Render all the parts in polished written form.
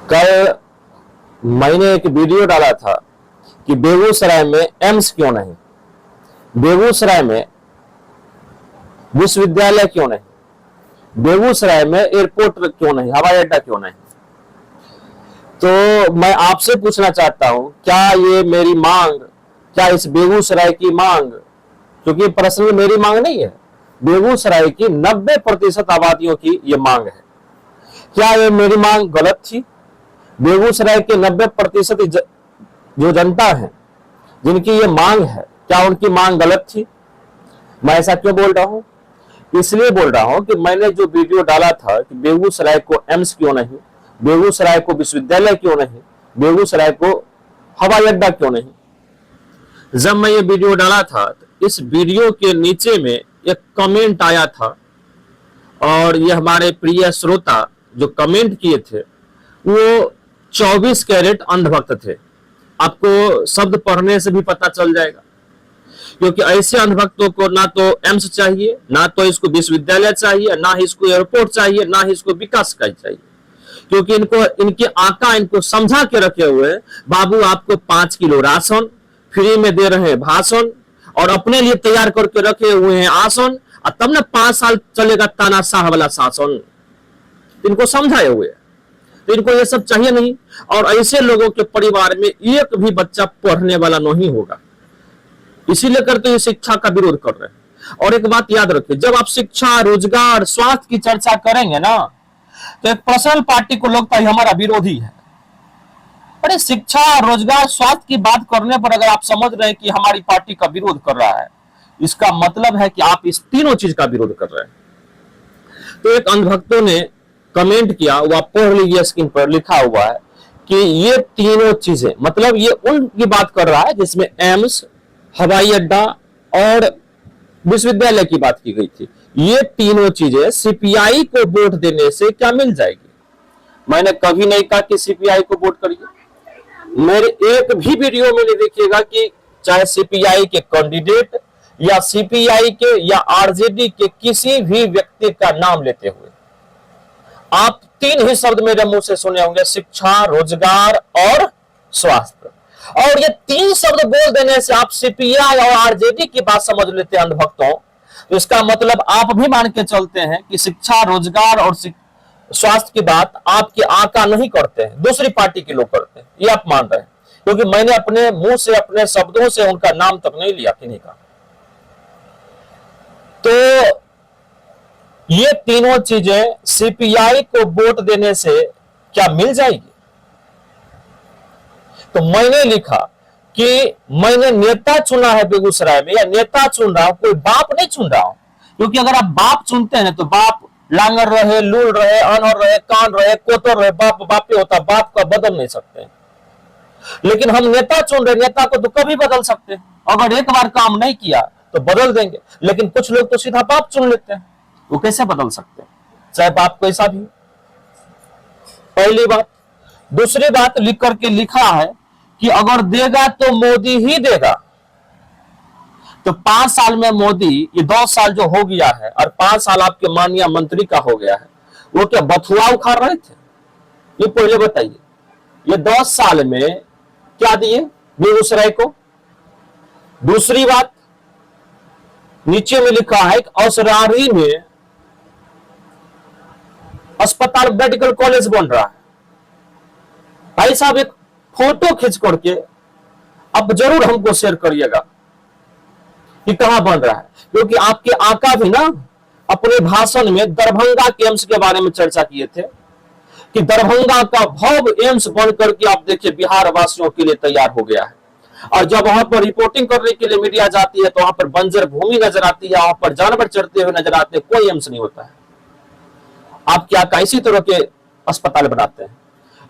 कल मैंने एक वीडियो डाला था कि बेगूसराय में एम्स क्यों नहीं, बेगूसराय में विश्वविद्यालय क्यों नहीं, बेगूसराय में एयरपोर्ट क्यों नहीं, हवाई अड्डा क्यों नहीं। तो मैं आपसे पूछना चाहता हूं, क्या ये मेरी मांग, क्या इस बेगूसराय की मांग, क्योंकि पर्सनल मेरी मांग नहीं है, बेगूसराय की 90% आबादियों की ये मांग है, क्या ये मेरी मांग गलत थी? बेगूसराय के 90% जो जनता है जिनकी ये मांग है, क्या उनकी मांग गलत थी? मैं ऐसा क्यों बोल रहा हूं? इसलिए बोल रहा हूं कि मैंने जो वीडियो डाला था कि बेगूसराय को एम्स क्यों नहीं, बेगूसराय को विश्वविद्यालय क्यों नहीं, बेगूसराय को हवाई अड्डा क्यों नहीं, जब मैं ये वीडियो डाला था तो इस वीडियो के नीचे में एक कमेंट आया था और ये हमारे प्रिय श्रोता जो कमेंट किए थे वो 24 कैरेट अंधभक्त थे। आपको शब्द पढ़ने से भी पता चल जाएगा, क्योंकि ऐसे अंधभक्तों को ना तो एम्स चाहिए, ना तो इसको विश्वविद्यालय चाहिए, ना ही इसको एयरपोर्ट चाहिए, ना ही इसको विकास का चाहिए, क्योंकि इनको इनके आका इनको समझा के रखे हुए हैं, बाबू आपको 5 किलो राशन फ्री में दे रहे हैं भाषण, और अपने लिए तैयार करके रखे हुए हैं आसन, और तब ना 5 साल चलेगा तानाशाह वाला शासन। इनको समझाए हुए हैं, तो इनको ये सब चाहिए नहीं। और ऐसे लोगों के परिवार में एक भी बच्चा पढ़ने वाला नहीं होगा, इसीलिए करते ये शिक्षा का विरोध कर रहे हैं। और एक बात याद रखिए, जब आप शिक्षा, रोजगार, स्वास्थ्य की चर्चा करेंगे ना, तो एक पर्सनल पार्टी को लगता है हमारा विरोधी है। अरे शिक्षा, रोजगार, स्वास्थ्य की बात करने पर अगर आप समझ रहे हैं कि हमारी पार्टी का विरोध कर रहा है, इसका मतलब है कि आप इस तीनों चीज का विरोध कर रहे हैं। तो एक अंधभक्तों ने कमेंट किया, वो आप पढ़ लीजिए, स्क्रीन पर लिखा हुआ है कि ये तीनों चीजें, मतलब ये उनकी बात कर रहा है जिसमें एम्स, हवाई अड्डा और विश्वविद्यालय की बात की गई थी। ये तीनों चीजें सीपीआई को वोट देने से क्या मिल जाएगी? मैंने कभी नहीं कहा कि सीपीआई को वोट करिए। मेरे एक भी वीडियो में नहीं देखिएगा कि चाहे सीपीआई के कैंडिडेट या सीपीआई के या आरजेडी के किसी भी व्यक्ति का नाम लेते हुए आप 3 ही शब्द मेरे मुंह से सुने होंगे, शिक्षा, रोजगार और स्वास्थ्य। और ये 3 शब्द बोल देने से आप सीपीआई और आरजेडी की बात समझ लेते हैं अंधभक्तों। तो इसका मतलब आप भी मान के चलते हैं कि शिक्षा, रोजगार और स्वास्थ्य की बात आपके आका नहीं करते हैं, दूसरी पार्टी के लोग करते हैं, ये आप मान रहे हैं। क्योंकि मैंने अपने मुंह से, अपने शब्दों से उनका नाम तक नहीं लिया किन्हीं का। तो ये तीनों चीजें सीपीआई को वोट देने से क्या मिल जाएगी? तो मैंने लिखा कि मैंने नेता चुना है बेगूसराय में, या नेता चुन रहा हूं, कोई बाप नहीं चुन रहा हूं। क्योंकि अगर आप बाप चुनते हैं तो बाप लांगर रहे, लूल रहे, अनर रहे, कान रहे, कोतर रहे, बाप बापे होता, बाप का बदल नहीं सकते। लेकिन हम नेता चुन रहे, नेता को तो कभी बदल सकते हैं, अगर एक बार काम नहीं किया तो बदल देंगे। लेकिन कुछ लोग तो सीधा बाप चुन लेते हैं, वो कैसे बदल सकते हैं, चाहे बाप कैसा भी। पहली बात। दूसरी बात लिख करके लिखा है कि अगर देगा तो मोदी ही देगा। तो 5 साल में मोदी, ये 10 साल जो हो गया है और 5 साल आपके माननीय मंत्री का हो गया है, वो क्या बथुआ उखाड़ रहे थे? ये पहले बताइए, ये 10 साल में क्या दिए बेगूसराय को? दूसरी बात, नीचे में लिखा है कि असरारी में अस्पताल, मेडिकल कॉलेज बन रहा है। भाई साहब एक फोटो खींच करके अब जरूर हमको शेयर करिएगा कि कहां बन रहा है, क्योंकि आपके आका भी ना अपने भाषण में दरभंगा के एम्स के बारे में चर्चा किए थे कि दरभंगा का भव्य एम्स बन करके आप देखिए बिहार वासियों के लिए तैयार हो गया है। और जब वहां पर रिपोर्टिंग करने के लिए मीडिया जाती है तो वहां पर बंजर भूमि नजर आती है, वहां पर जानवर चढ़ते हुए नजर आते हैं, कोई एम्स नहीं होता है। आप क्या इसी तरह के अस्पताल बनाते हैं।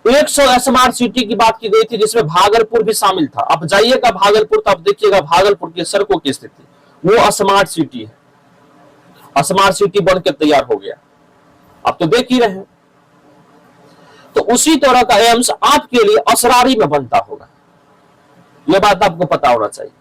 100 स्मार्ट सिटी की बात की गई थी जिसमें भागलपुर भी शामिल था। आप जाइएगा भागलपुर तो आप देखिएगा भागलपुर की सड़कों की स्थिति, वो स्मार्ट सिटी है। स्मार्ट सिटी बन के तैयार हो गया, आप तो देख ही रहे हैं। तो उसी तरह का एम्स आपके लिए असरारी में बनता होगा, यह बात आपको पता होना चाहिए।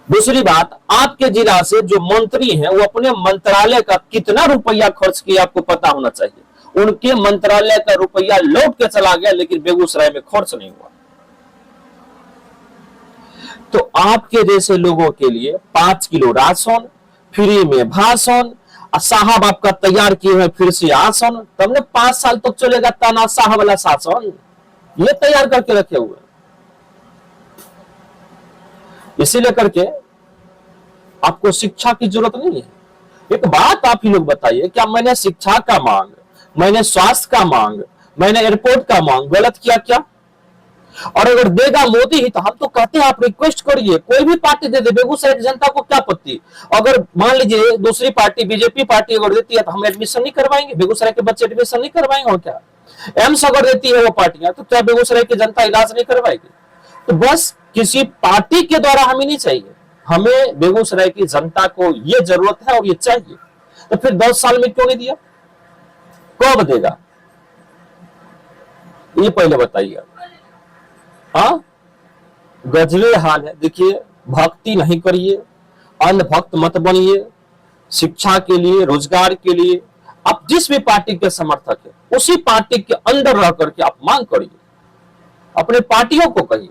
दूसरी बात, आपके जिला से जो मंत्री हैं वो अपने मंत्रालय का कितना रुपया खर्च किया आपको पता होना चाहिए। उनके मंत्रालय का रुपया लौट के चला गया, लेकिन बेगूसराय में खर्च नहीं हुआ। तो आपके जैसे लोगों के लिए 5 किलो राशन, फ्री में भाषण, साहब आपका तैयार किए हुए फिर से आसन, तब 5 साल तक चलेगा तानाशाह वाला शासन, ये तैयार करके रखे हुए। इसीलिए करके आपको शिक्षा की जरूरत नहीं है। एक बात आप ही लोग बताइए, क्या मैंने शिक्षा का मांग, मैंने स्वास्थ्य का मांग, मैंने एयरपोर्ट का मांग गलत किया क्या? और अगर देगा मोदी ही तो हम तो कहते हैं आप रिक्वेस्ट करिए, कोई भी पार्टी दे दे, बेगूसराय की जनता को क्या पत्ती। अगर मान लीजिए दूसरी पार्टी बीजेपी पार्टी अगर देती है तो हम एडमिशन नहीं करवाएंगे, बेगूसराय के बच्चे एडमिशन नहीं करवाएंगे। और क्या एम्स अगर देती है वो पार्टियां, तो क्या बेगूसराय की जनता इलाज नहीं करवाएगी? तो बस किसी पार्टी के द्वारा हमें नहीं चाहिए, हमें बेगूसराय की जनता को ये जरूरत है और ये चाहिए। तो फिर 10 साल में क्यों नहीं दिया, कब देगा, ये पहले बताइए। हाँ, गजबे हाल है। देखिए, भक्ति नहीं करिए, अन्य भक्त मत बनिए। शिक्षा के लिए, रोजगार के लिए आप जिस भी पार्टी के समर्थक है उसी पार्टी के अंदर रह करके आप मांग करिए, अपने पार्टियों को कहिए।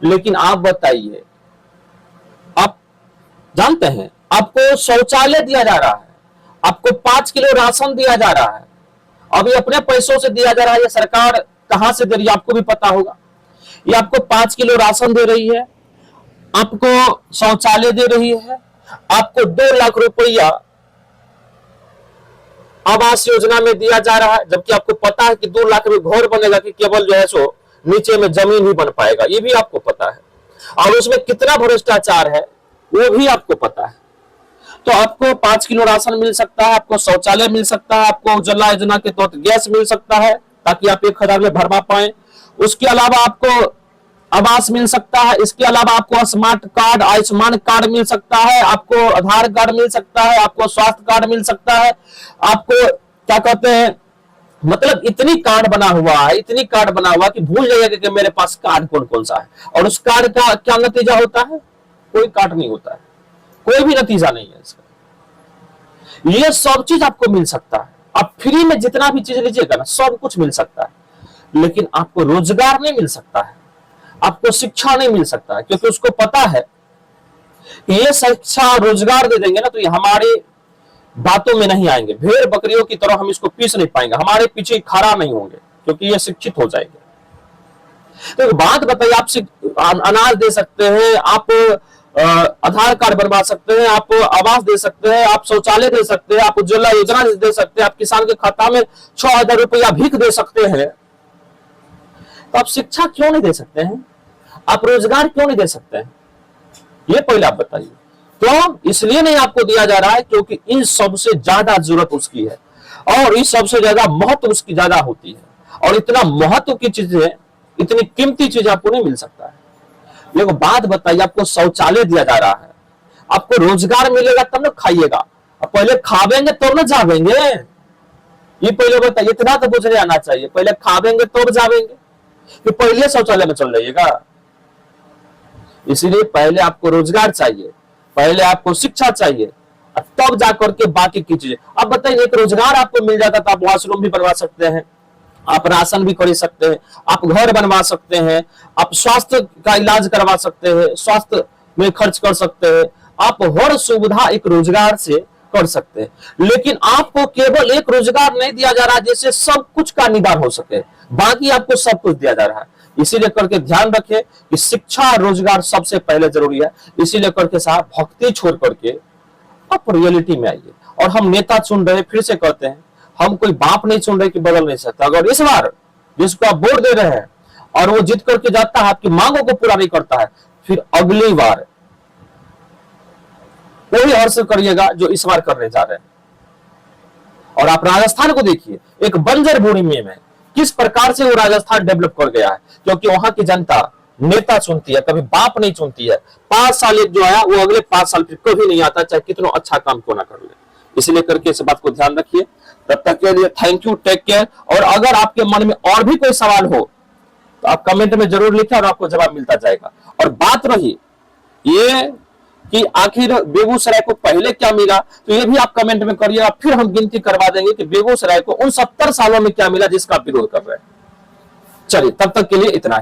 लेकिन आप बताइए, आप जानते हैं आपको शौचालय दिया जा रहा है, आपको 5 किलो राशन दिया जा रहा है, अभी अपने पैसों से दिया जा रहा है। ये सरकार कहां से दे रही है आपको भी पता होगा। ये आपको 5 किलो राशन दे रही है, आपको शौचालय दे रही है, आपको 2 लाख रुपया आवास योजना में दिया जा रहा है, जबकि आपको पता है कि 2 लाख में घर बनेगा कि केवल जो है सो नीचे में जमीन ही बन पाएगा, ये भी आपको पता है। और उसमें कितना भ्रष्टाचार है वो भी आपको पता है। तो आपको 5 किलो राशन मिल सकता है, आपको शौचालय मिल सकता है, आपको उज्ज्वला योजना के तहत गैस मिल सकता है ताकि आप 1,000 में भरवा पाए। उसके अलावा आपको आवास मिल सकता है, इसके अलावा आपको स्मार्ट कार्ड, आयुष्मान कार्ड मिल सकता है, आपको आधार कार्ड मिल सकता है, आपको स्वास्थ्य कार्ड मिल सकता है, आपको क्या कहते हैं, मतलब इतनी कार्ड बना हुआ है, इतनी कार्ड बना हुआ कि भूल जाइएगा कि मेरे पास कार्ड कौन कौन सा है। और उस कार्ड का क्या नतीजा होता है? कोई कार्ड नहीं होता है, कोई भी नतीजा नहीं है इसका। ये सब चीज आपको मिल सकता है, आप फ्री में जितना भी चीज लीजिएगा ना सब कुछ मिल सकता है, लेकिन आपको रोजगार नहीं मिल सकता है, आपको शिक्षा नहीं मिल सकता है, क्योंकि उसको पता है कि ये शिक्षा रोजगार दे देंगे ना तो ये हमारे बातों में नहीं आएंगे, भेड़ बकरियों की तरह हम इसको पीस नहीं पाएंगे, हमारे पीछे खड़ा नहीं होंगे, क्योंकि ये शिक्षित हो जाएंगे। तो एक बात बताइए, आप अनाज दे सकते हैं, आप आधार कार्ड बनवा सकते हैं, आप आवास दे सकते हैं, आप शौचालय दे सकते हैं, आप उज्ज्वला योजना दे सकते हैं, आप किसान के खाता में 6,000 रुपया भीख दे सकते हैं, तो आप शिक्षा क्यों नहीं दे सकते हैं? आप रोजगार क्यों नहीं दे सकते हैं? ये पहले आप बताइए। क्यों? इसलिए नहीं आपको दिया जा रहा है क्योंकि इन सबसे ज्यादा जरूरत उसकी है और इस सबसे ज्यादा महत्व उसकी ज्यादा होती है, और इतना महत्व की चीजें, इतनी कीमती चीज आपको नहीं मिल सकता है। देखो बात बताइए, आपको शौचालय दिया जा रहा है, आपको रोजगार मिलेगा तब ना खाइएगा, पहले खावेंगे तब ना जावेंगे। ये पहले बताइए, इतना तो मुझे आना चाहिए, पहले खावेंगे तब जावेंगे कि पहले शौचालय में चल जाइएगा। इसलिए पहले आपको रोजगार चाहिए, पहले आपको शिक्षा चाहिए, तब जाकर के बाकी की चीजें। अब बताइए, एक रोजगार आपको मिल जाता तो आप वॉशरूम भी बनवा सकते हैं, आप राशन भी खरीद सकते हैं, आप घर बनवा सकते हैं, आप स्वास्थ्य का इलाज करवा सकते हैं, स्वास्थ्य में खर्च कर सकते हैं, आप हर सुविधा एक रोजगार से कर सकते हैं। लेकिन आपको केवल एक रोजगार नहीं दिया जा रहा जिससे सब कुछ का निदान हो सके, बाकी आपको सब कुछ दिया जा रहा है। इसीलिए करके ध्यान रखें कि शिक्षा और रोजगार सबसे पहले जरूरी है। इसीलिए करके साहब, भक्ति छोड़ करके आप रियलिटी में आइए। और हम नेता चुन रहे, फिर से कहते हैं, हम कोई बाप नहीं चुन रहे कि बदल नहीं सकता। अगर इस बार जिसको आप वोट दे रहे हैं और वो जीत करके जाता है, आपकी मांगों को पूरा नहीं करता है, फिर अगली बार वही हर्ष करिएगा जो इस बार करने जा रहे हैं। और आप राजस्थान को देखिए, एक बंजर भूमि में किस प्रकार से वो राजस्थान डेवलप कर गया है, क्योंकि वहां की जनता नेता चुनती है, कभी बाप नहीं चुनती है। 5 साल एक जो आया वो अगले 5 साल फिर कभी नहीं आता, चाहे कितना अच्छा काम क्यों ना कर ले। इसलिए करके इस बात को ध्यान रखिए। तब तक के लिए थैंक यू, टेक केयर। और अगर आपके मन में और भी कोई सवाल हो तो आप कमेंट में जरूर लिखें और आपको जवाब मिलता जाएगा। और बात रही ये कि आखिर बेगूसराय को पहले क्या मिला, तो ये भी आप कमेंट में करिएगा, फिर हम गिनती करवा देंगे कि बेगूसराय को उन 70 सालों में क्या मिला जिसका आप विरोध कर रहे हैं। चलिए, तब तक के लिए इतना ही।